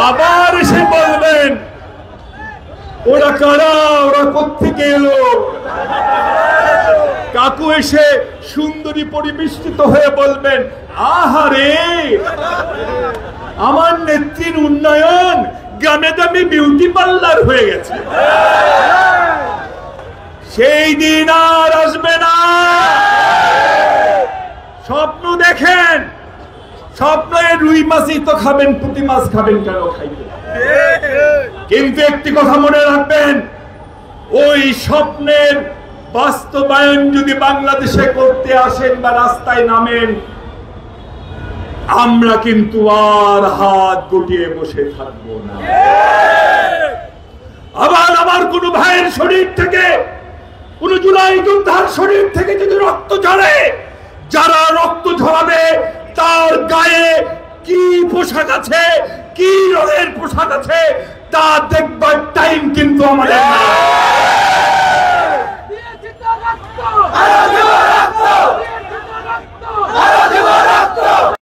আবার এসে বলবেন ওরা কারা, ওরা কোত্থেকে এলো। কাকু এসে সুন্দরী পরিবেষ্টিত হয়ে বলবেন, আহারে আমার নেত্রীর উন্নয়ন, গ্রামে গ্রামে বিউটি পার্লার হয়ে গেছে। সেই দিন আর আসবে না। স্বপ্ন দেখেন, স্বপ্নে রুই মাছই তো খাবেন, পুঁটি মাছ খাবেন কেন? খাইবেন। কিন্তু একটি কথা মনে রাখবেন, ওই স্বপ্নের বাস্তবায়ন যদি বাংলাদেশে করতে আসেন বা রাস্তায় নামেন, আমরা কিন্তু আর হাত গুটিয়ে বসে থাকবো না। আবার আমার কোন ভাইয়ের শরীর থেকে, কোন জুলাই যোদ্ধার শরীর থেকে যদি রক্ত ঝরে, যারা রক্ত ঝরাবে তার গায়ে কি পোশাক আছে, কি রঙের পোশাক আছে তা দেখবার টাইম কিন্তু আমাদের নাই।